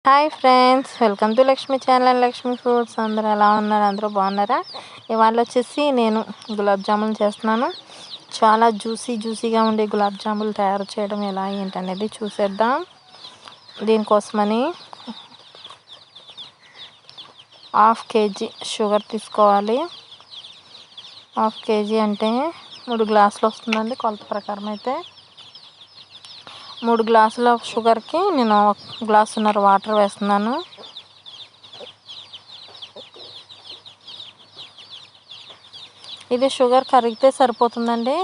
Hi friends, welcome to Lakshmi channel Lakshmi fruits. అందరూ ఎలా ఉన్నారు? అందరూ బాగున్నారా? ఇవాళ వచ్చేసి నేను గులాబ్ జామున్ చేస్తున్నాను. చాలా జ్యూసీగా ఉండే గులాబ్ జాములు తయారు చేయడం ఎలా ఏంటనేది చూసేద్దాం. దీనికోసమని 1/2 kg షుగర్ తీసుకోవాలి. 1/2 kg అంటే 3 గ్లాసులు వస్తుందండి కొలత ప్రకారం. అయితే 3 గ్లాసుల షుగర్కి నేను 1 గ్లాసున్నర వాటర్ వేస్తున్నాను. ఇది షుగర్ కరిగితే సరిపోతుందండి.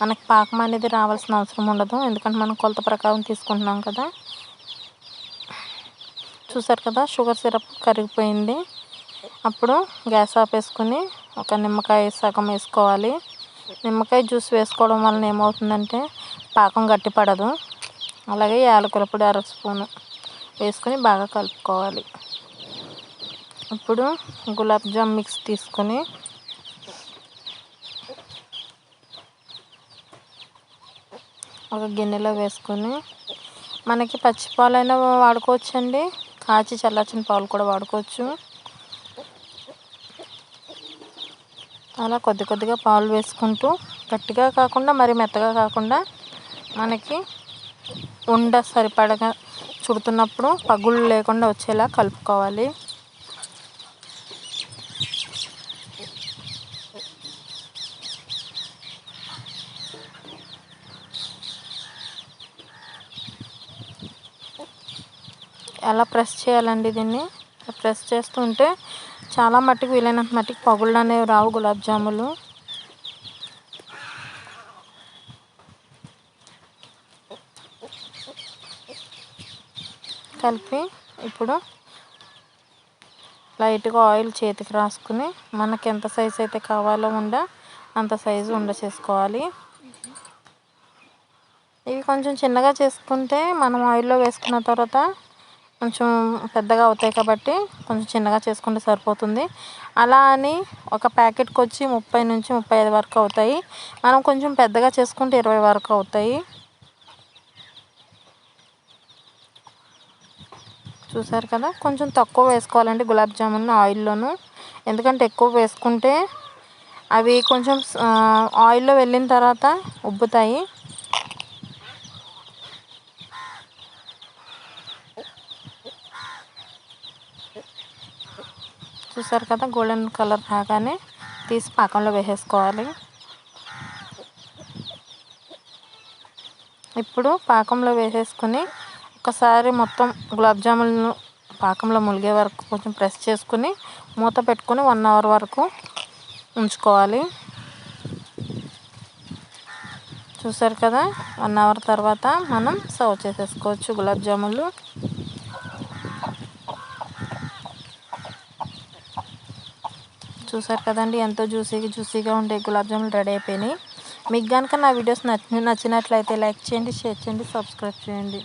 మనకి పాకం అనేది రావాల్సిన అవసరం ఉండదు, ఎందుకంటే మనం కొలత ప్రకారం తీసుకుంటున్నాం కదా. చూసారు కదా, షుగర్ సిరప్ కరిగిపోయింది. అప్పుడు గ్యాస్ ఆపేసుకుని ఒక నిమ్మకాయ సగం వేసుకోవాలి. నిమ్మకాయ జ్యూస్ వేసుకోవడం వలన ఏమవుతుందంటే పాకం గట్టిపడదు. అలాగే యాలకుల పొడి 1/2 స్పూను వేసుకొని బాగా కలుపుకోవాలి. ఇప్పుడు గులాబ్ జామ్ మిక్స్ తీసుకొని ఒక గిన్నెలో వేసుకొని, మనకి పచ్చి పాలైనా వాడుకోవచ్చండి, కాచి చల్లార్చిన పాలు కూడా వాడుకోవచ్చు. అలా కొద్దిగా పాలు వేసుకుంటూ, గట్టిగా కాకుండా మరి మెత్తగా కాకుండా, మనకి ఉండ సరిపడగా చుడుతున్నప్పుడు పగుళ్ళు లేకుండా వచ్చేలా కలుపుకోవాలి. అలా ప్రెస్ చేయాలండి. దీన్ని ప్రెస్ చేస్తుంటే చాలా మట్టుకు, వీలైనంత మట్టుకు పగుళ్ళు అనేవి రావు గులాబ్ జాములు. కలిపి ఇప్పుడు లైట్గా ఆయిల్ చేతికి రాసుకుని, మనకి ఎంత సైజు అయితే కావాలో అంత సైజు ఉండ చేసుకోవాలి. ఇవి కొంచెం చిన్నగా చేసుకుంటే మనం ఆయిల్లో వేసుకున్న తర్వాత కొంచెం పెద్దగా అవుతాయి కాబట్టి కొంచెం చిన్నగా చేసుకుంటే సరిపోతుంది. అలా అని ఒక ప్యాకెట్కి వచ్చి 30 నుంచి 35 వరకు అవుతాయి. మనం కొంచెం పెద్దగా చేసుకుంటే 20 వరకు అవుతాయి. చూసారు కదా, కొంచెం తక్కువ వేసుకోవాలండి గులాబ్ జామున్ ఆయిల్లోను. ఎందుకంటే ఎక్కువ వేసుకుంటే అవి కొంచెం ఆయిల్లో వెళ్ళిన తర్వాత ఉబ్బుతాయి. చూసారు కదా, గోల్డెన్ కలర్ రాగానే తీసి పాకంలో వేసేసుకోవాలి. ఇప్పుడు పాకంలో వేసేసుకుని ఒకసారి మొత్తం గులాబ్ జాములను పాకంలో ములిగే వరకు కొంచెం ప్రెస్ చేసుకుని మూత పెట్టుకుని 1 అవర్ వరకు ఉంచుకోవాలి. చూసారు కదా, 1 అవర్ తర్వాత మనం సర్వ్ చేసేసుకోవచ్చు గులాబ్ జాములు. చూసారు కదండి, ఎంతో జ్యూసీగా ఉండే గులాబ్ జాములు రెడీ అయిపోయినాయి. మీకు కనుక నా వీడియోస్ నచ్చినట్లయితే లైక్ చేయండి, షేర్ చేయండి, సబ్స్క్రైబ్ చేయండి.